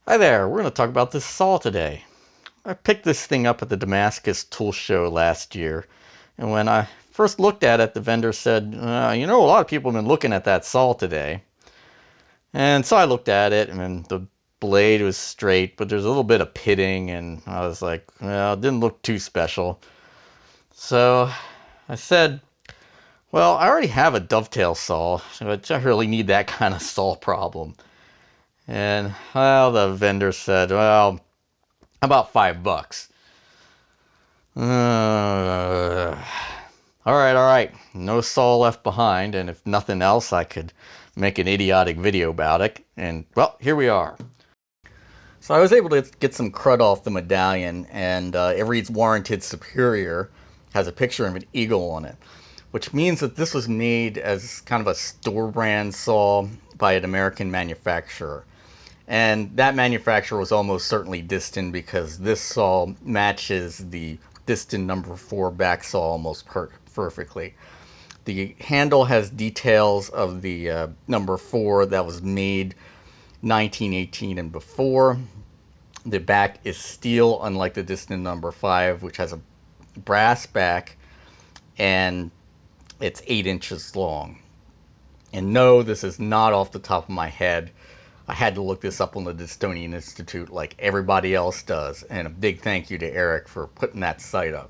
Hi there, we're going to talk about this saw today. I picked this thing up at the Damascus tool show last year, and when I first looked at it, the vendor said, you know, a lot of people have been looking at that saw today. And so I looked at it, and the blade was straight, but there's a little bit of pitting, and I was like, well, it didn't look too special. So I said, well, I already have a dovetail saw, which I really need that kind of saw problem. And, well, the vendor said, well, about $5. All right. No saw left behind, and if nothing else, I could make an idiotic video about it. And, well, here we are. So I was able to get some crud off the medallion, and every warranted superior has a picture of an eagle on it, which means that this was made as kind of a store brand saw by an American manufacturer. And that manufacturer was almost certainly Diston because this saw matches the Diston number 4 Backsaw almost perfectly. The handle has details of the number 4 that was made 1918 and before. The back is steel, unlike the Diston number 5, which has a brass back and it's 8 inches long. And no, this is not off the top of my head. I had to look this up on the Distonian Institute like everybody else does. And a big thank you to Eric for putting that site up.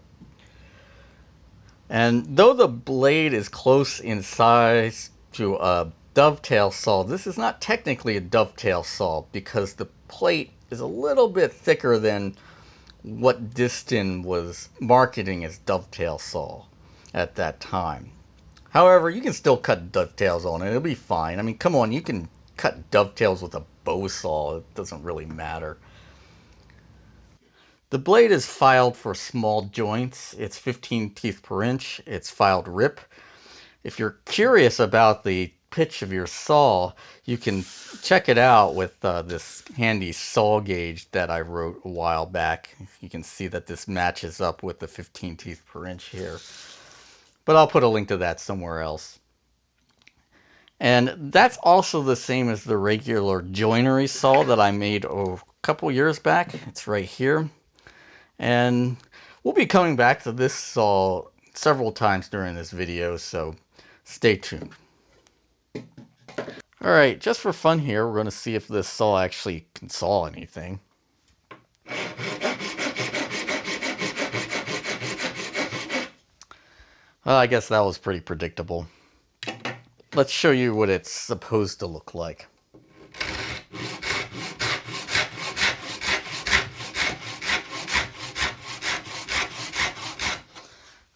And though the blade is close in size to a dovetail saw, this is not technically a dovetail saw because the plate is a little bit thicker than what Diston was marketing as dovetail saw at that time. However, you can still cut dovetails on it. It'll be fine. I mean, come on, you can cut dovetails with a bow saw. It doesn't really matter. The blade is filed for small joints. It's 15 teeth per inch. It's filed rip. If you're curious about the pitch of your saw, you can check it out with this handy saw gauge that I wrote a while back. You can see that this matches up with the 15 teeth per inch here. But I'll put a link to that somewhere else. And that's also the same as the regular joinery saw that I made a couple years back. It's right here. And we'll be coming back to this saw several times during this video, so stay tuned. Alright, just for fun here, we're going to see if this saw actually can saw anything. Well, I guess that was pretty predictable. Let's show you what it's supposed to look like.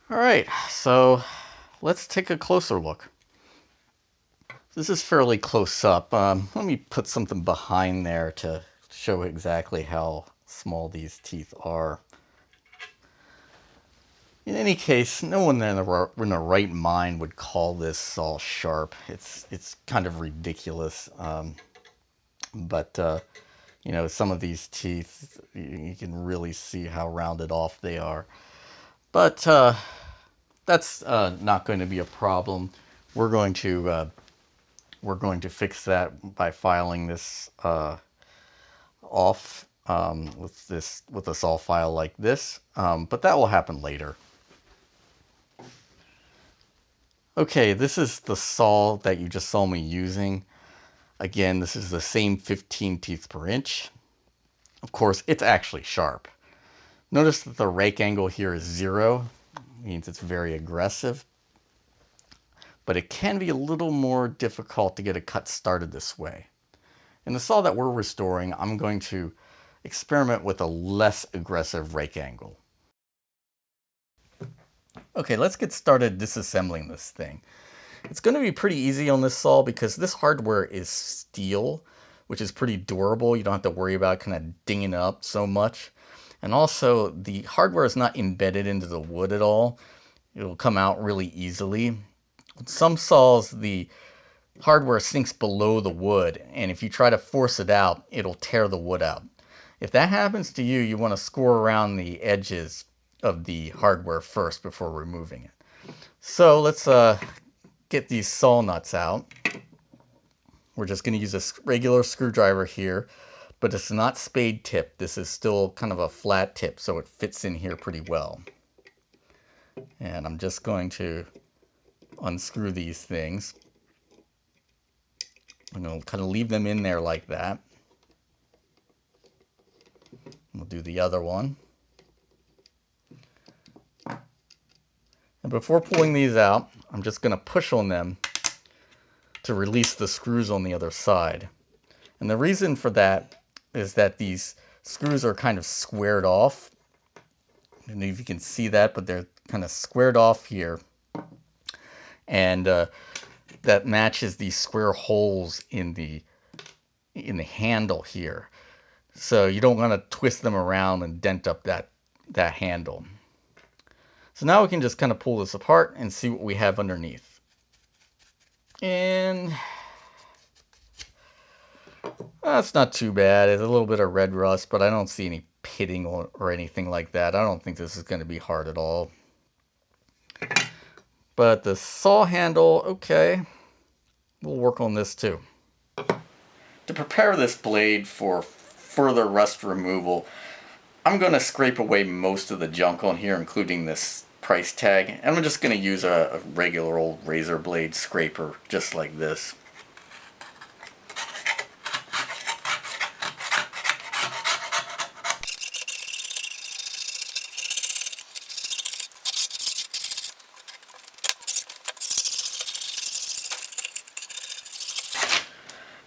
Alright, so let's take a closer look. This is fairly close up. Let me put something behind there to show exactly how small these teeth are. In any case, no one in the right mind would call this saw sharp. It's kind of ridiculous. But you know, some of these teeth, you can really see how rounded off they are. But that's not going to be a problem. We're going to fix that by filing this off with a saw file like this. But that will happen later. Okay, this is the saw that you just saw me using. Again, this is the same 15 teeth per inch. Of course, it's actually sharp. Notice that the rake angle here is 0. Means it's very aggressive. But it can be a little more difficult to get a cut started this way. In the saw that we're restoring, I'm going to experiment with a less aggressive rake angle. Okay, let's get started disassembling this thing. It's going to be pretty easy on this saw because this hardware is steel, which is pretty durable. You don't have to worry about kind of dinging up so much. And also, the hardware is not embedded into the wood at all. It'll come out really easily. With some saws, the hardware sinks below the wood, and if you try to force it out, it'll tear the wood out. If that happens to you, you want to score around the edges of the hardware first before removing it. So let's get these saw nuts out. We're just going to use a regular screwdriver here but it's not spade tip. This is still kind of a flat tip, so it fits in here pretty well. And I'm just going to unscrew these things. I'm going to kind of leave them in there like that. We'll do the other one. And before pulling these out, I'm just going to push on them to release the screws on the other side. And the reason for that is that these screws are kind of squared off. I don't know if you can see that, but they're kind of squared off here. And that matches these square holes in the handle here. So you don't want to twist them around and dent up that handle. So now we can just kind of pull this apart and see what we have underneath. And that's not too bad. It's a little bit of red rust, but I don't see any pitting or anything like that. I don't think this is going to be hard at all. But the saw handle, okay, we'll work on this too. To prepare this blade for further rust removal, I'm going to scrape away most of the junk on here, including this price tag. And I'm just going to use a regular old razor blade scraper, just like this.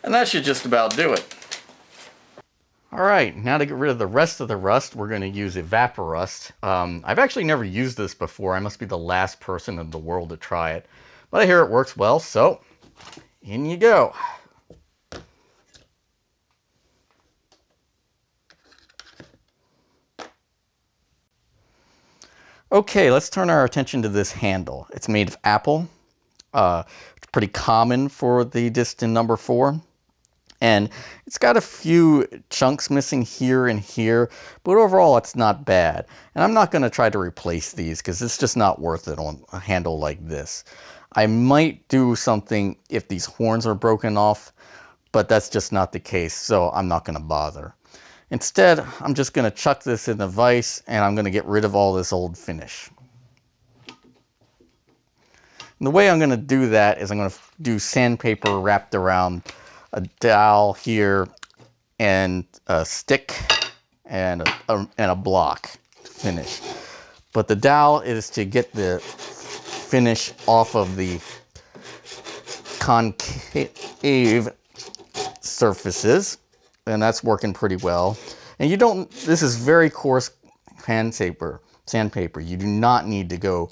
And that should just about do it. Alright, now to get rid of the rest of the rust, we're going to use Evaporust. I've actually never used this before. I must be the last person in the world to try it. But I hear it works well, so in you go. Okay, let's turn our attention to this handle. It's made of apple. It's pretty common for the Distin number 4. And it's got a few chunks missing here and here, but overall it's not bad. And I'm not going to try to replace these because it's just not worth it on a handle like this. I might do something if these horns are broken off, but that's just not the case, so I'm not going to bother. Instead, I'm just going to chuck this in the vise and I'm going to get rid of all this old finish. And the way I'm going to do that is I'm going to do sandpaper wrapped around a dowel here and a stick and a block to finish. But the dowel is to get the finish off of the concave surfaces, and that's working pretty well. And you don't, this is very coarse sandpaper. You do not need to go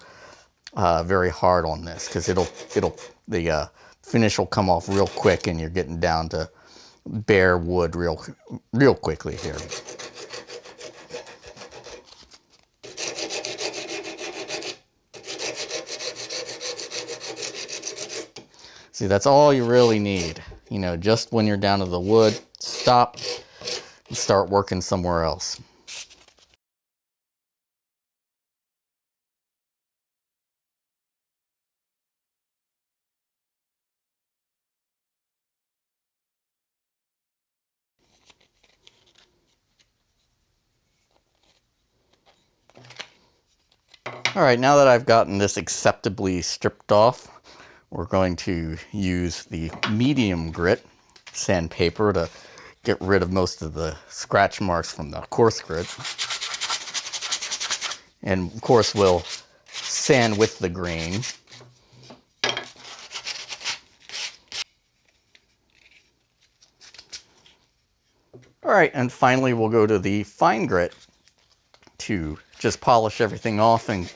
very hard on this because the finish will come off real quick and you're getting down to bare wood real quickly here. See, that's all you really need. You know, just when you're down to the wood, stop and start working somewhere else. Alright, now that I've gotten this acceptably stripped off, we're going to use the medium grit sandpaper to get rid of most of the scratch marks from the coarse grit. And of course we'll sand with the grain. Alright, and finally we'll go to the fine grit to just polish everything off and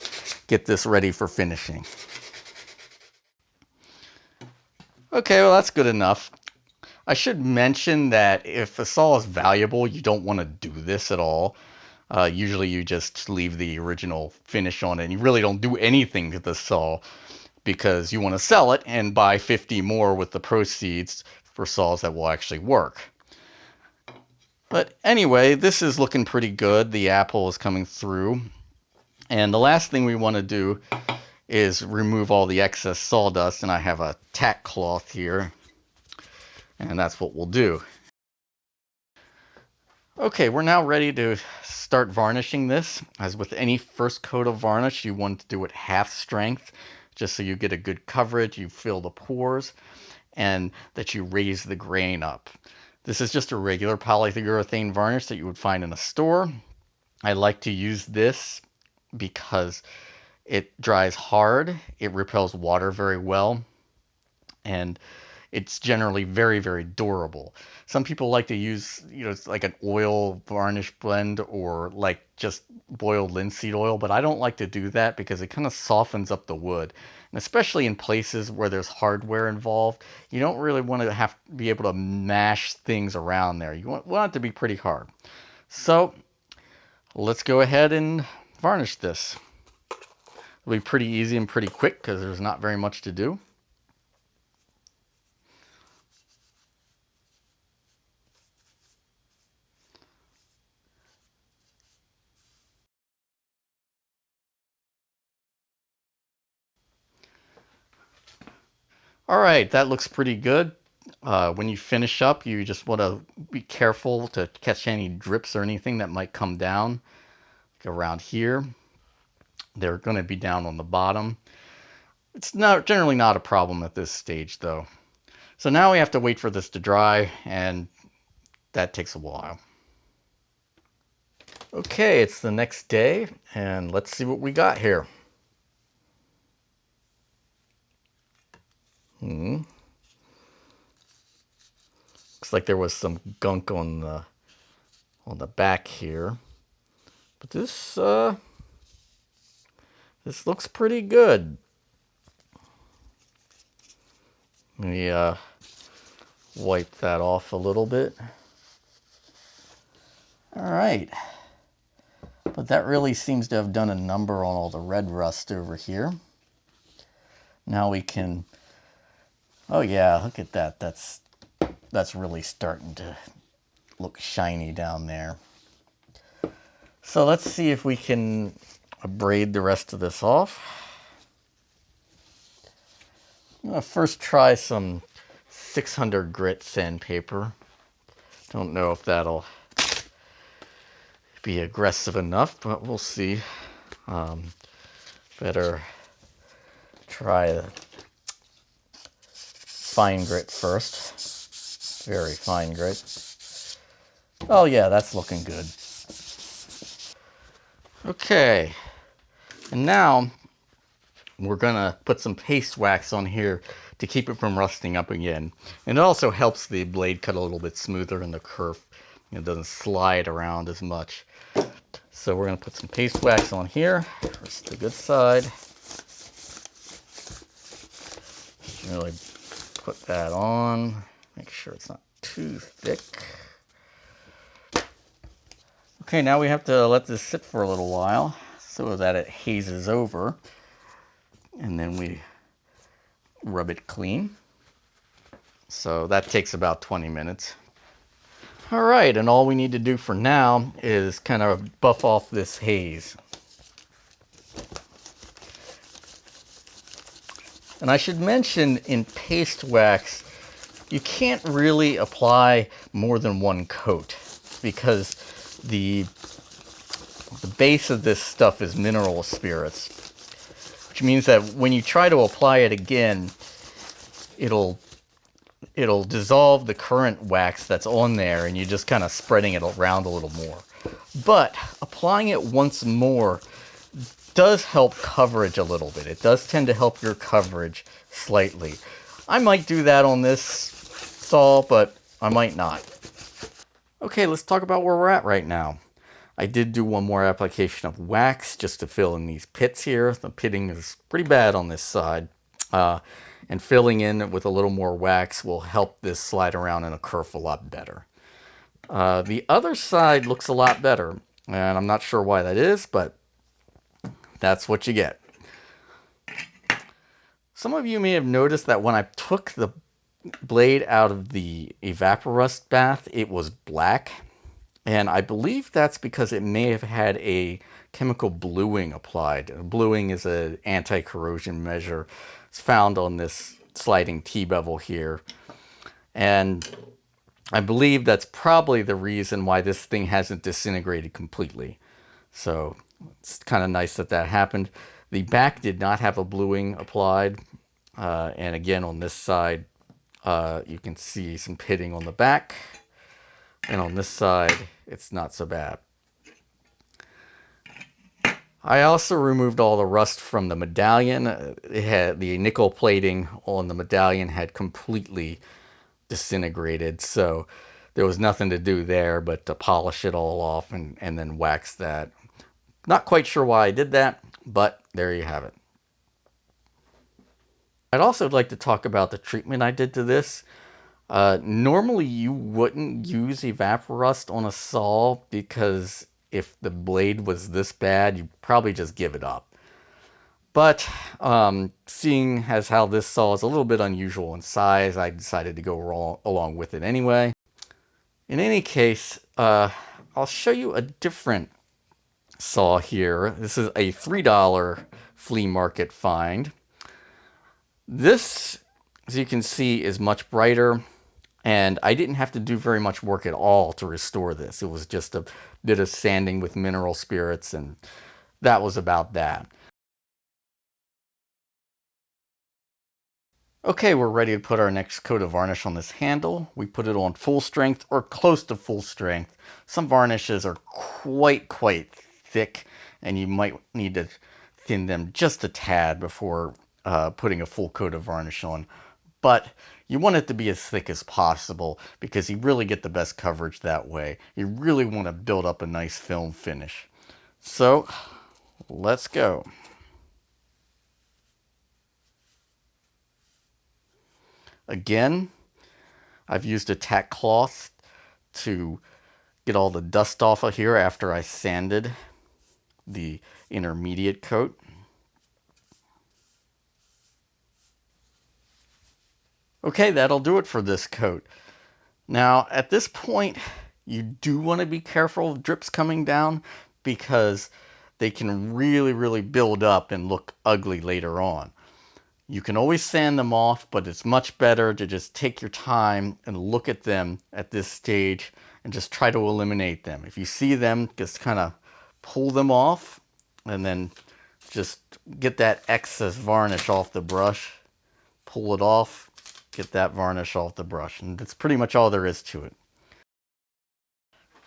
get this ready for finishing. Okay, well that's good enough. I should mention that if a saw is valuable, you don't want to do this at all. Usually you just leave the original finish on it and you really don't do anything to the saw because you want to sell it and buy 50 more with the proceeds for saws that will actually work. But anyway, this is looking pretty good. The apple is coming through. And the last thing we want to do is remove all the excess sawdust, and I have a tack cloth here, and that's what we'll do. Okay, we're now ready to start varnishing this. As with any first coat of varnish, you want to do it half strength, just so you get a good coverage, you fill the pores, and that you raise the grain up. This is just a regular polyurethane varnish that you would find in a store. I like to use this because it dries hard, it repels water very well, and it's generally very, very durable. Some people like to use, it's like an oil varnish blend or like just boiled linseed oil, but I don't like to do that because it kind of softens up the wood. And especially in places where there's hardware involved, you don't really want to have to be able to mash things around there. You want it to be pretty hard. So let's go ahead and varnish this. It'll be pretty easy and pretty quick because there's not very much to do. All right, that looks pretty good. When you finish up, you just want to be careful to catch any drips or anything that might come down. Like around here, they're going to be down on the bottom. It's not generally not a problem at this stage though. So now we have to wait for this to dry, and that takes a while. Okay, it's the next day, and let's see what we got here. Looks like there was some gunk on the back here, but this looks pretty good. Let me wipe that off a little bit. All right, but that really seems to have done a number on all the red rust over here. Now we can, oh yeah, look at that. That's really starting to look shiny down there. So let's see if we can braid the rest of this off. I'm gonna first try some 600 grit sandpaper. Don't know if that'll be aggressive enough, but we'll see. Better try the fine grit first. Very fine grit. Oh yeah, that's looking good. Okay, and now we're gonna put some paste wax on here to keep it from rusting up again. And it also helps the blade cut a little bit smoother in the kerf. It doesn't slide around as much. So we're gonna put some paste wax on here. First the good side. Really put that on. Make sure it's not too thick. Okay, now we have to let this sit for a little while so that it hazes over. And then we rub it clean. So that takes about 20 minutes. All right, and all we need to do for now is kind of buff off this haze. And I should mention, in paste wax, you can't really apply more than one coat because the base of this stuff is mineral spirits, which means that when you try to apply it again, it'll dissolve the current wax that's on there, and you're just kind of spreading it around a little more. But applying it once more does help coverage a little bit. It does tend to help your coverage slightly. I might do that on this saw, but I might not. Okay, let's talk about where we're at right now. I did do one more application of wax just to fill in these pits here. The pitting is pretty bad on this side. And filling in with a little more wax will help this slide around in a kerf a lot better. The other side looks a lot better, and I'm not sure why that is, but that's what you get. Some of you may have noticed that when I took the blade out of the evaporust bath, it was black. And I believe that's because it may have had a chemical bluing applied. Bluing is an anti-corrosion measure. It's found on this sliding T-bevel here. And I believe that's probably the reason why this thing hasn't disintegrated completely. So it's kind of nice that that happened. The back did not have a bluing applied. And again, on this side, you can see some pitting on the back. And on this side, it's not so bad. I also removed all the rust from the medallion. It had the nickel plating on the medallion had completely disintegrated, so there was nothing to do there but to polish it all off and then wax that. Not quite sure why I did that, but there you have it. I'd also like to talk about the treatment I did to this. Normally you wouldn't use evaporust on a saw because if the blade was this bad, you'd probably just give it up. But seeing as how this saw is a little bit unusual in size, I decided to go along with it anyway. In any case, I'll show you a different saw here. This is a $3 flea market find. This, as you can see, is much brighter, and I didn't have to do very much work at all to restore this. It was just a bit of sanding with mineral spirits, and that was about that. Okay, we're ready to put our next coat of varnish on this handle. We put it on full strength or close to full strength. Some varnishes are quite thick, and you might need to thin them just a tad before putting a full coat of varnish on. But you want it to be as thick as possible because you really get the best coverage that way. You really want to build up a nice film finish. So, let's go. Again, I've used a tack cloth to get all the dust off of here after I sanded the intermediate coat. Okay, that'll do it for this coat. Now, at this point, you do want to be careful of drips coming down because they can really build up and look ugly later on. You can always sand them off, but it's much better to just take your time and look at them at this stage and just try to eliminate them. If you see them, just kind of pull them off and then just get that excess varnish off the brush. Pull it off, get that varnish off the brush, and that's pretty much all there is to it.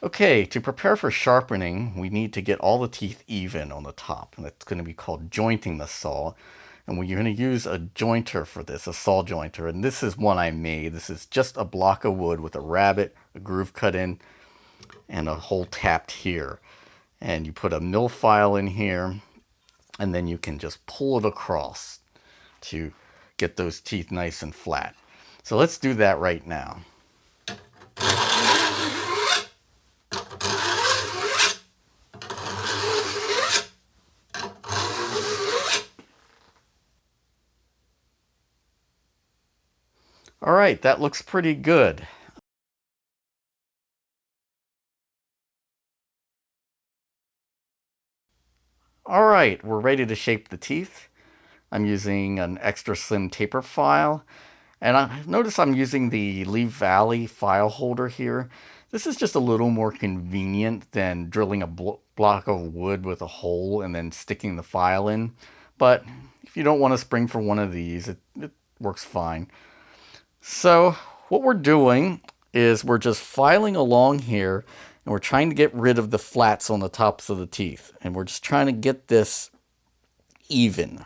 Okay, to prepare for sharpening, we need to get all the teeth even on the top, and that's going to be called jointing the saw. And we're going to use a jointer for this, a saw jointer. And this is one I made. This is just a block of wood with a rabbet, a groove cut in, and a hole tapped here. And you put a mill file in here, and then you can just pull it across to get those teeth nice and flat. So let's do that right now. All right, that looks pretty good. All right, we're ready to shape the teeth. I'm using an extra slim taper file, and I notice I'm using the Lee Valley file holder here. This is just a little more convenient than drilling a block of wood with a hole and then sticking the file in. But if you don't want to spring for one of these, it works fine. So what we're doing is we're just filing along here, and we're trying to get rid of the flats on the tops of the teeth. And we're just trying to get this even.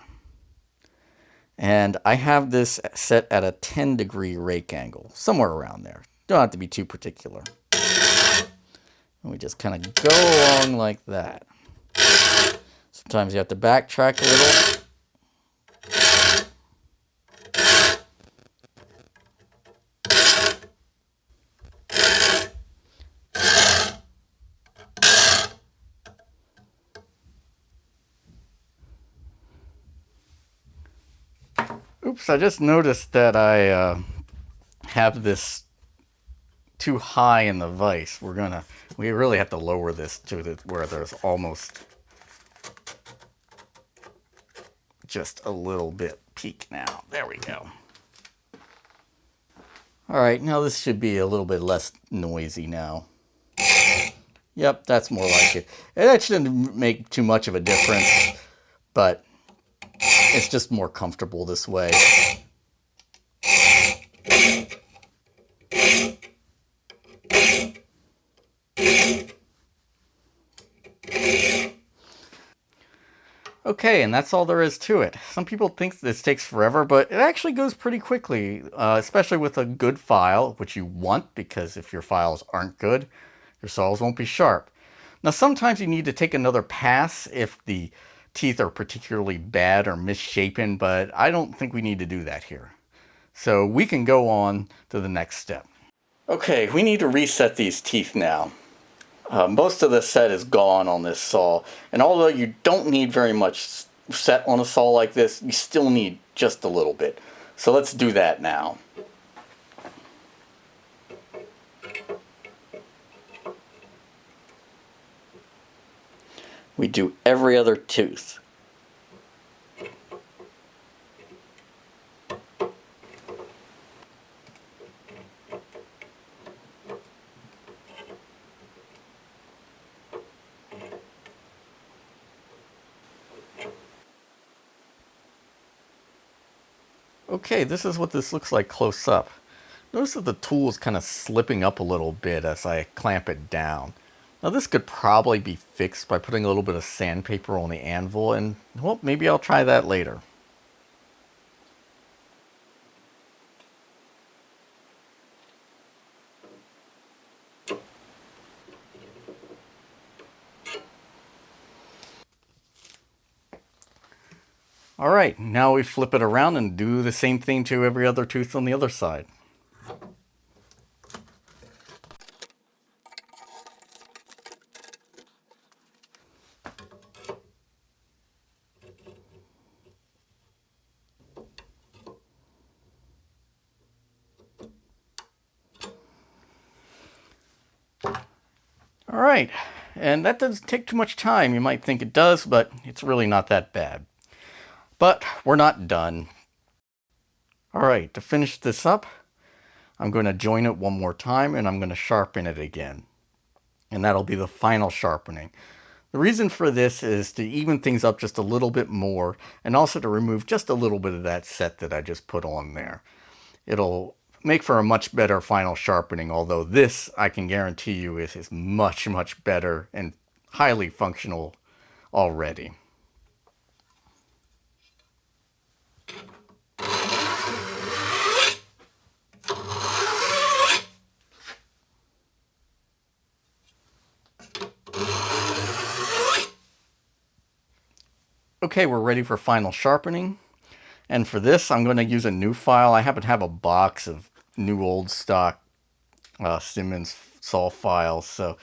And I have this set at a 10-degree rake angle, somewhere around there. Don't have to be too particular. And we just kind of go along like that. Sometimes you have to backtrack a little. Oops, I just noticed that I have this too high in the vise. We really have to lower this to where there's almost just a little bit peak now. There we go. All right, now this should be a little bit less noisy now. Yep, that's more like it. That shouldn't make too much of a difference, but it's just more comfortable this way. Okay, and that's all there is to it. Some people think this takes forever, but it actually goes pretty quickly, especially with a good file, which you want, because if your files aren't good, your saws won't be sharp. Now, sometimes you need to take another pass if the teeth are particularly bad or misshapen, but I don't think we need to do that here. So we can go on to the next step. Okay, we need to reset these teeth now. Most of the set is gone on this saw, and although you don't need very much set on a saw like this, you still need just a little bit. So let's do that now. We do every other tooth. Okay, this is what this looks like close up. Notice that the tool is kind of slipping up a little bit as I clamp it down. Now this could probably be fixed by putting a little bit of sandpaper on the anvil, and well, maybe I'll try that later. Alright, now we flip it around and do the same thing to every other tooth on the other side. Alright, and that doesn't take too much time. You might think it does, but it's really not that bad. But we're not done. Alright, to finish this up, I'm going to join it one more time and I'm going to sharpen it again. And that'll be the final sharpening. The reason for this is to even things up just a little bit more, and also to remove just a little bit of that set that I just put on there. It'll make for a much better final sharpening, although this, I can guarantee you, is much, much better and highly functional already. Okay, we're ready for final sharpening. And for this, I'm going to use a new file. I happen to have a box of new old stock Simmons saw files, so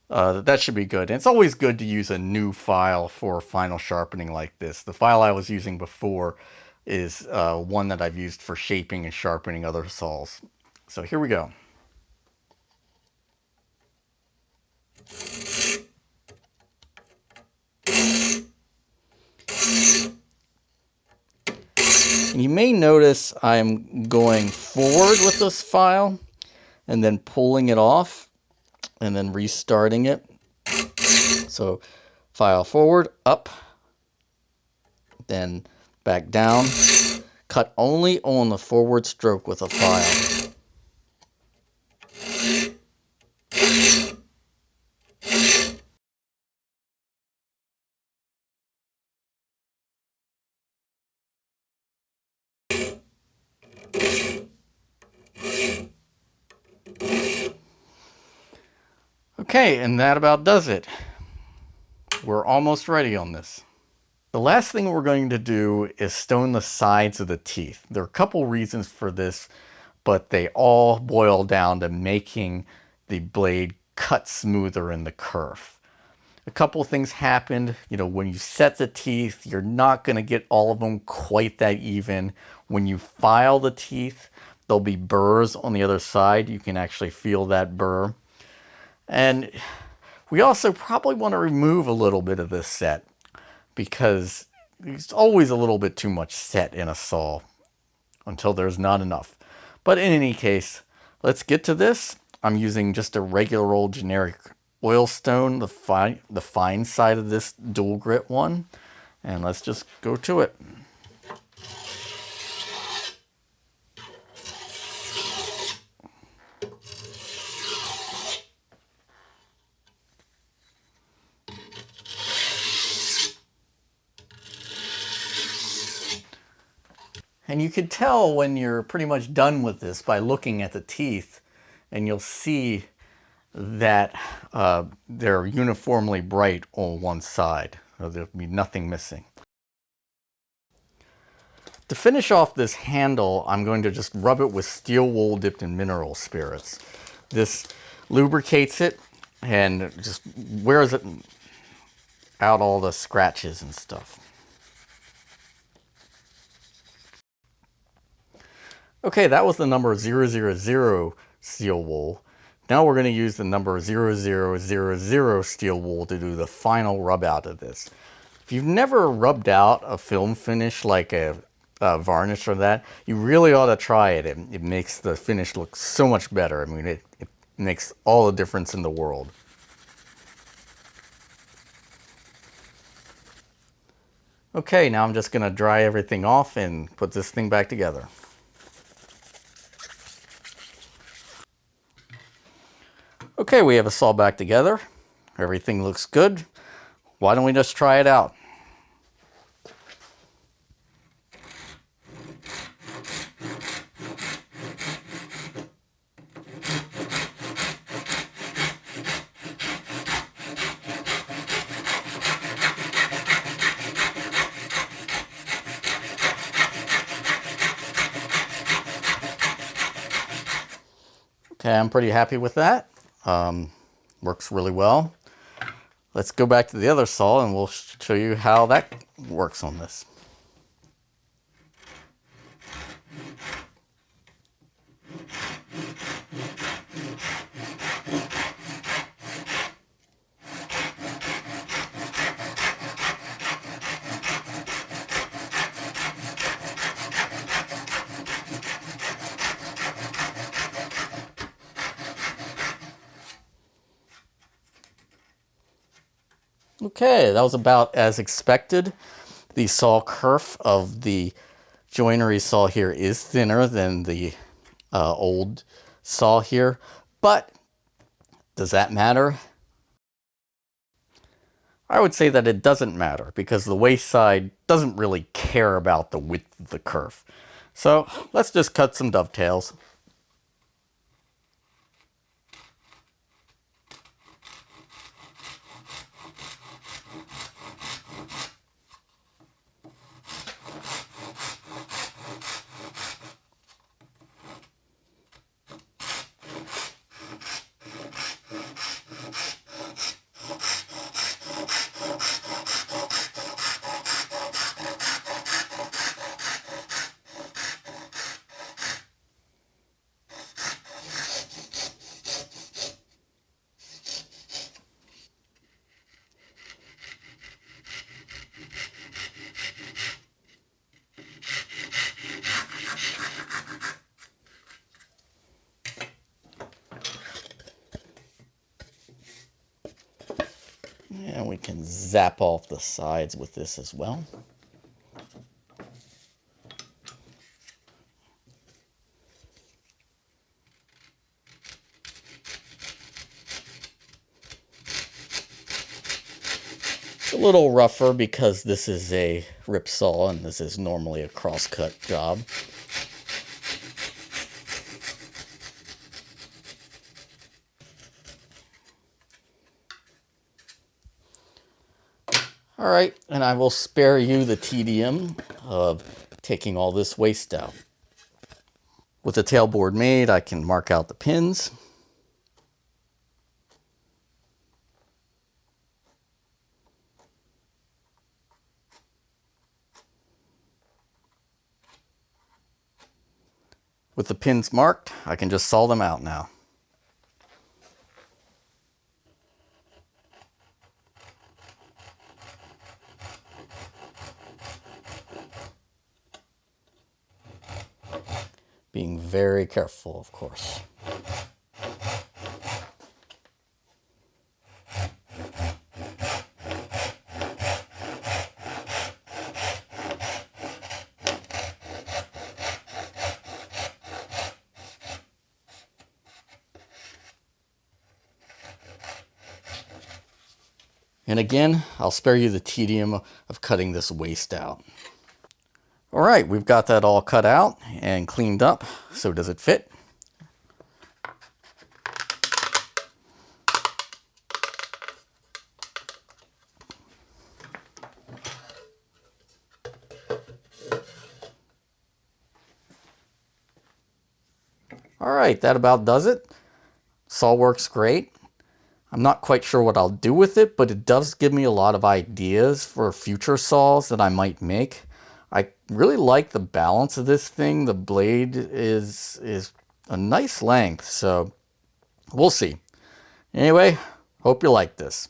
that should be good. And it's always good to use a new file for final sharpening like this. The file I was using before is one that I've used for shaping and sharpening other saws. So here we go. And you may notice I'm going forward with this file and then pulling it off and then restarting it. So file forward, up, then back down. Cut only on the forward stroke with a file. Okay, and that about does it. We're almost ready on this. The last thing we're going to do is stone the sides of the teeth. There are a couple reasons for this, but they all boil down to making the blade cut smoother in the kerf. A couple things happened. When you set the teeth, you're not going to get all of them quite that even. When you file the teeth, there'll be burrs on the other side. You can actually feel that burr. And we also probably want to remove a little bit of this set, because there's always a little bit too much set in a saw until there's not enough. But in any case, let's get to this. I'm using just a regular old generic oil stone, the fine side of this dual grit one. And let's just go to it. And you can tell when you're pretty much done with this by looking at the teeth, and you'll see that they're uniformly bright on one side. So there'll be nothing missing. To finish off this handle, I'm going to just rub it with steel wool dipped in mineral spirits. This lubricates it and just wears it out all the scratches and stuff. Okay, that was the number 000 steel wool. Now we're going to use the number 0000 steel wool to do the final rub out of this. If you've never rubbed out a film finish like a varnish or that, you really ought to try it. It makes the finish look so much better. I mean, it makes all the difference in the world. Okay, now I'm just going to dry everything off and put this thing back together. Okay, we have a saw back together. Everything looks good. Why don't we just try it out? Okay, I'm pretty happy with that. Works really well. Let's go back to the other saw and we'll show you how that works on this. Okay, that was about as expected. The saw kerf of the joinery saw here is thinner than the old saw here, but does that matter? I would say that it doesn't matter because the waste side doesn't really care about the width of the kerf. So let's just cut some dovetails. And we can zap off the sides with this as well. It's a little rougher because this is a rip saw and this is normally a cross-cut job. All right, and I will spare you the tedium of taking all this waste out. With the tailboard made, I can mark out the pins. With the pins marked, I can just saw them out now. Being very careful, of course. And again, I'll spare you the tedium of cutting this waste out. All right, we've got that all cut out and cleaned up. So does it fit? All right, that about does it. Saw works great. I'm not quite sure what I'll do with it, but it does give me a lot of ideas for future saws that I might make. I really like the balance of this thing. The blade is a nice length, so we'll see. Anyway, hope you like this.